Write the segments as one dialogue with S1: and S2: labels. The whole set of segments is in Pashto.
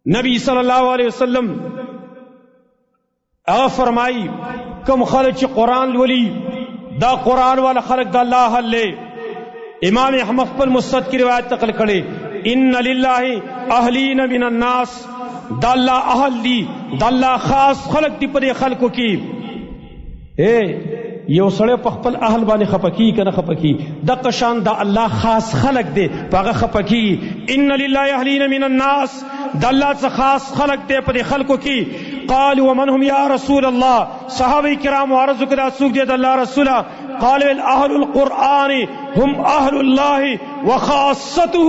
S1: نبی صلی اللہ علیہ وسلم اغا فرمائی کم خلق چی قرآن ولی دا قرآن والا خلق دا اللہ حل لے. امام احمد پر مستد کی روایت تقل کرے ان للہ اہلین من الناس، دا اللہ اہل دی، دا اللہ خاص خلق دی پر خلقو کی. یو سڑے پخپل اہل بانے خپکی کنا خپکی دا قشان دا اللہ خاص خلق دے پاگا خپکی. ان للہ اہلین من الناس، دا اللہ سے خاص خلق دے پر خلقو کی. قالوا ومن هم یا رسول اللہ، صحابہ کرام عرض کدا سوک دے دا اللہ رسولہ. قال اہل القرآن ہم اہل اللہ وخاصته،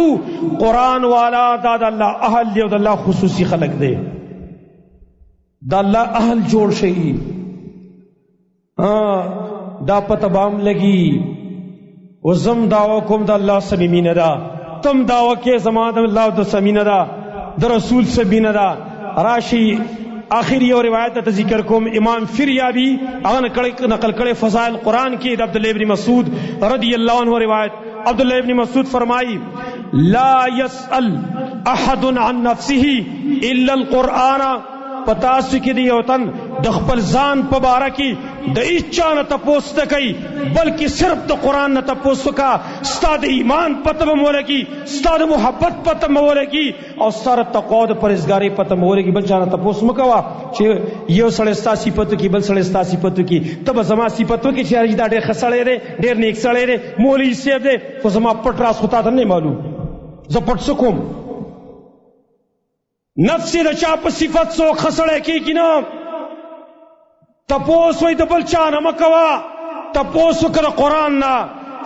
S1: قرآن والا دا اللہ اہل دے دا اللہ خصوصی خلق دے. دا اللہ اہل جوڑ شئی دا پتبام لگی وزم دعوی کم دا اللہ سمیمین دا، تم دعوی کے زمان دا اللہ دا سمین دا، دا رسول سمین دا. راشی آخری اور روایت تا ذکر کم امام فریابی نقل کرے فضائل قرآن کی عبداللہ ابن مسعود رضی اللہ عنہ روایت. عبداللہ ابن مسعود فرمائی لا يسأل احد عن نفسه الا القرآن، پتاسو کی دی وطن دخپل زان پبارکی دا اچا نہ تپوس تکی بلکہ صرف دا قرآن نہ تپوس کا. استاد ایمان پتہ مولگی، استاد محبت پتہ مولگی، اور سار تقوی دا پرہیزگاری پتہ مولگی. بل چانا تپوس مکوا چھ یو سڑے ستا صفت کی بل سڑے ستا صفت کی تب زما صفت کی چھ دا ډیر خسڑے رے ډیر نیک سڑے رے مولوی سیب دے تو زما پٹ راس ہوتا تھا نہیں معلوم ز پٹ سکوم نفسی دا چاپ صفت سو خسڑے کی نا تپوس وی دبل چانا مکوا تپوس کر قرآن نا.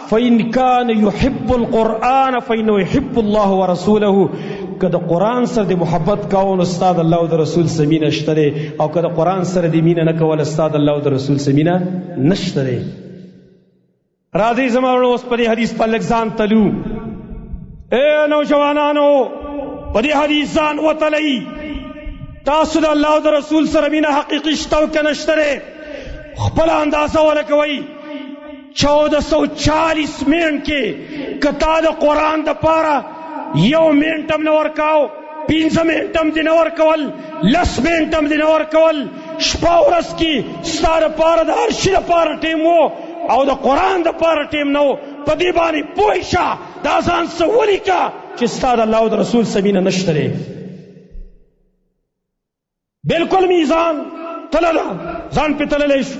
S1: فَإِنْ كَانَ يُحِبُّ الْقُرْآنَ فَإِنَّهُ يُحِبُّ اللَّهُ وَرَسُولَهُ. کدا قرآن سر دی محبت کون استاد اللہ و رسول سمین اشترے، او کدا قرآن سر دی مین نکول استاد اللہ و رسول سمین نشترے. راضی زمانو اس پر حدیث پر لگزان تلو. اے نوجوانانو پدی حدیثان و تلئی تاسو دا اللہ دا رسول سر مینا حقیقی شتاو کنشترے. خپل اندازہ ولکوئی 1440 منٹ کے کتا دا قرآن دا پارا یو منٹم نور کاؤ 15 منٹم دی نور کول 10 منٹم دی نور کول شپاورس کی ستار پارا دا عرشی دا پارا ٹیم ہو او دا قرآن دا پارا ٹیم نو پدی بانی پوئشا دا زان سولی کا چستاد اللہ دا رسول سبین نشترے. بالکل میزان تللا زان پہ تللیش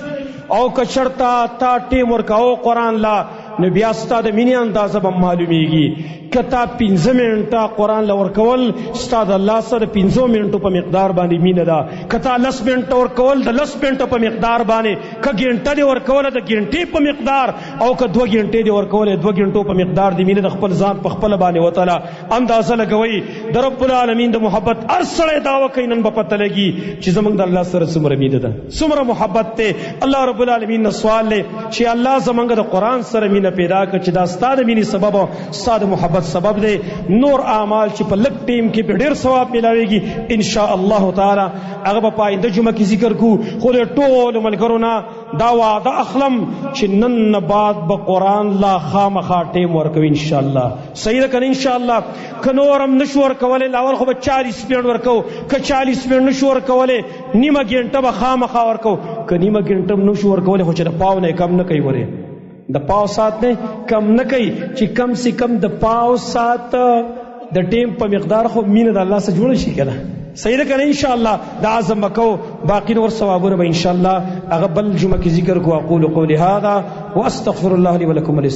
S1: او کچرتا تا ٹیم ورکا او قرآن لا نبیاستا دا منی اندازہ با معلومی گی کتا 15 منٹا قرآن لورکول استاد اللہ سر 15 منٹو پا مقدار بانی مین دا کتا 10 منٹ ورکول دا 10 منٹو پا مقدار بانی کا گھنٹا دی ورکول دا گھنٹی پا مقدار او کا 2 گھنٹے دی ورکول 2 گھنٹو پا مقدار دی مین دا خپل ذات پا خپل بانی وطلا اندازہ لگوئی دا رب العالمین دا محبت ارسل دعوی کئینن با پتہ لگی چیز منگ دا اللہ سر سمر مین دا سمر محبت تے. اللہ رب العالمین نے سوال لے چی اللہ زمانگ دا قرآن سر مین پیدا کر چی دا استاد مینی سبب استاد محبت سبب دے نور اعمال چی پا لگ ٹیم کی پہ ڈیر ثواب ملاوے گی انشاءاللہ تعالی. اگر پا آئندہ جمعہ کی ذکر کو خود ٹول ملکرونا دا وعدہ اخلم چی نن بعد با قرآن لا خام خا ٹیم ورکو انشاءاللہ. صحیح رکن انشاءاللہ کنورم نشور کولے لاول خوب 40 منٹ ورکو کہ 40 منٹ نشور کولے نیمہ گھنٹہ با خام خا ورکو کہ نیمہ گھنٹہ نشور کولے خوچے دا پاو نے کم نہ کئی ورے دا پاو سات نے کم نہ کئی چی کم سے کم دا پاو سات دا ٹیم پا مقدار خو مین دا اللہ سے جوڑا شی کنا. صحیح رکھنا انشاءاللہ دا عظم بکو باقی نور ثوابون با انشاءاللہ اغبل جمعہ کی ذکر کو اقول قولی هذا واستغفر اللہ لی ولکم.